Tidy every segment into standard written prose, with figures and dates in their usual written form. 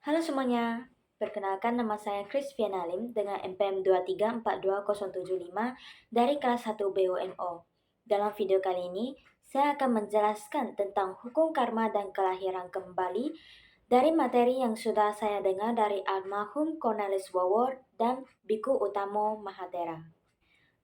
Halo semuanya, perkenalkan nama saya Chris Vianalim dengan NPM 2342075 dari kelas 1 BUMO. Dalam video kali ini, saya akan menjelaskan tentang hukum karma dan kelahiran kembali dari materi yang sudah saya dengar dari almarhum Cornelis Wawor dan Biku Utamo Mahatera.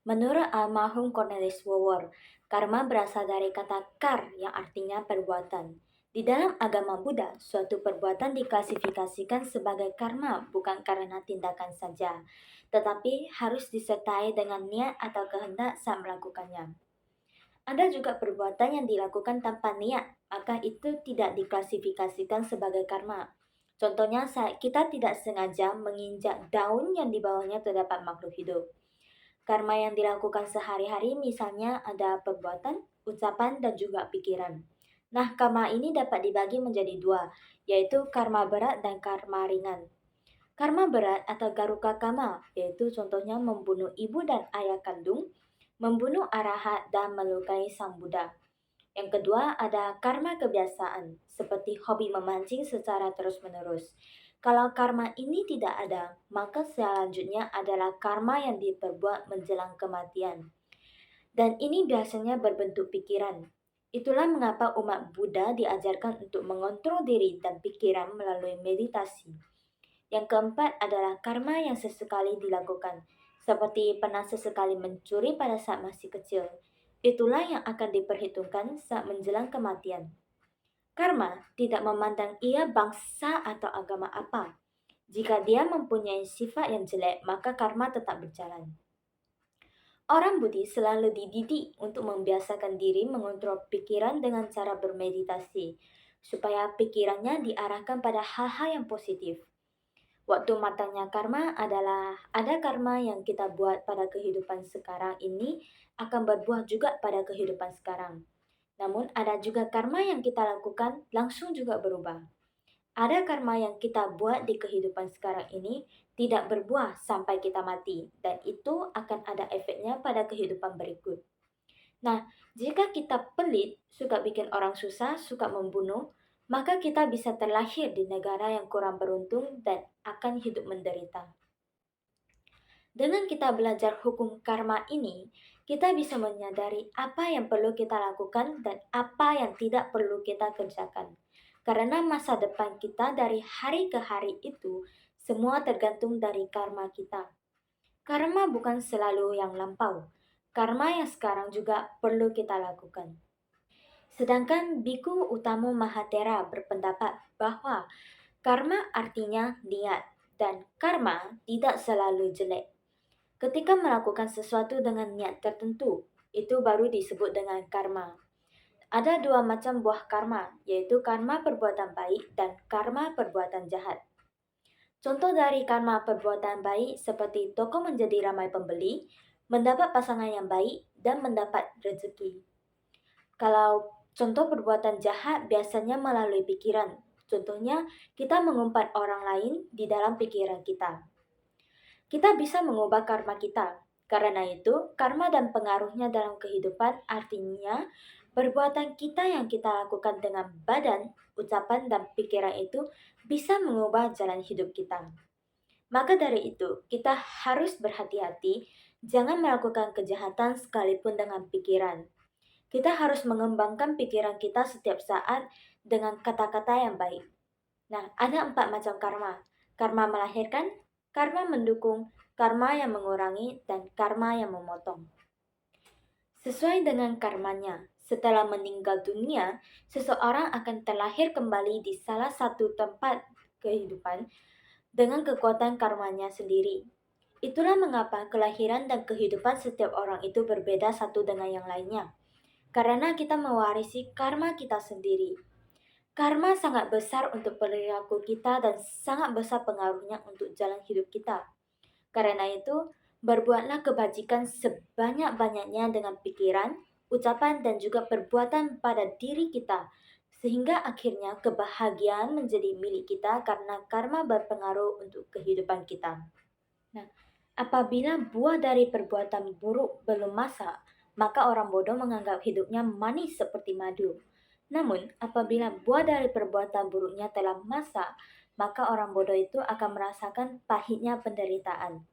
Menurut almarhum Cornelis Wawor, karma berasal dari kata kar yang artinya perbuatan. Di dalam agama Buddha, suatu perbuatan diklasifikasikan sebagai karma bukan karena tindakan saja, tetapi harus disertai dengan niat atau kehendak saat melakukannya. Ada juga perbuatan yang dilakukan tanpa niat, maka itu tidak diklasifikasikan sebagai karma. Contohnya saat kita tidak sengaja menginjak daun yang di bawahnya terdapat makhluk hidup. Karma yang dilakukan sehari-hari misalnya ada perbuatan, ucapan, dan juga pikiran. Nah, karma ini dapat dibagi menjadi dua, yaitu karma berat dan karma ringan. Karma berat atau garuka kama, yaitu contohnya membunuh ibu dan ayah kandung, membunuh arahat, dan melukai sang Buddha. Yang kedua ada karma kebiasaan, seperti hobi memancing secara terus-menerus. Kalau karma ini tidak ada, maka selanjutnya adalah karma yang diperbuat menjelang kematian. Dan ini biasanya berbentuk pikiran. Itulah mengapa umat Buddha diajarkan untuk mengontrol diri dan pikiran melalui meditasi. Yang keempat adalah karma yang sesekali dilakukan, seperti pernah sesekali mencuri pada saat masih kecil. Itulah yang akan diperhitungkan saat menjelang kematian. Karma tidak memandang ia bangsa atau agama apa. Jika dia mempunyai sifat yang jelek, maka karma tetap berjalan. Orang Budi selalu dididik untuk membiasakan diri mengontrol pikiran dengan cara bermeditasi, supaya pikirannya diarahkan pada hal-hal yang positif. Waktu matangnya karma adalah ada karma yang kita buat pada kehidupan sekarang ini akan berbuah juga pada kehidupan sekarang. Namun ada juga karma yang kita lakukan langsung juga berubah. Ada karma yang kita buat di kehidupan sekarang ini tidak berbuah sampai kita mati dan itu akan ada efeknya pada kehidupan berikut. Nah, jika kita pelit, suka bikin orang susah, suka membunuh, maka kita bisa terlahir di negara yang kurang beruntung dan akan hidup menderita. Dengan kita belajar hukum karma ini, kita bisa menyadari apa yang perlu kita lakukan dan apa yang tidak perlu kita kerjakan. Karena masa depan kita dari hari ke hari itu semua tergantung dari karma kita. Karma bukan selalu yang lampau. Karma yang sekarang juga perlu kita lakukan. Sedangkan Biku Utamo Mahatera berpendapat bahwa karma artinya niat dan karma tidak selalu jelek. Ketika melakukan sesuatu dengan niat tertentu, itu baru disebut dengan karma. Ada dua macam buah karma, yaitu karma perbuatan baik dan karma perbuatan jahat. Contoh dari karma perbuatan baik seperti toko menjadi ramai pembeli, mendapat pasangan yang baik, dan mendapat rezeki. Kalau contoh perbuatan jahat biasanya melalui pikiran. Contohnya, kita mengumpat orang lain di dalam pikiran kita. Kita bisa mengubah karma kita. Karena itu, karma dan pengaruhnya dalam kehidupan artinya perbuatan kita yang kita lakukan dengan badan, ucapan, dan pikiran itu bisa mengubah jalan hidup kita. Maka dari itu, kita harus berhati-hati jangan melakukan kejahatan sekalipun dengan pikiran. Kita harus mengembangkan pikiran kita setiap saat dengan kata-kata yang baik. Nah, ada 4 macam karma. Karma melahirkan, karma mendukung, karma yang mengurangi, dan karma yang memotong. Sesuai dengan karmanya, setelah meninggal dunia, seseorang akan terlahir kembali di salah satu tempat kehidupan dengan kekuatan karmanya sendiri. Itulah mengapa kelahiran dan kehidupan setiap orang itu berbeda satu dengan yang lainnya. Karena kita mewarisi karma kita sendiri. Karma sangat besar untuk perilaku kita dan sangat besar pengaruhnya untuk jalan hidup kita. Karena itu, berbuatlah kebajikan sebanyak-banyaknya dengan pikiran, ucapan, dan juga perbuatan pada diri kita, sehingga akhirnya kebahagiaan menjadi milik kita karena karma berpengaruh untuk kehidupan kita. Nah, apabila buah dari perbuatan buruk belum masak, maka orang bodoh menganggap hidupnya manis seperti madu. Namun, apabila buah dari perbuatan buruknya telah masak, maka orang bodoh itu akan merasakan pahitnya penderitaan.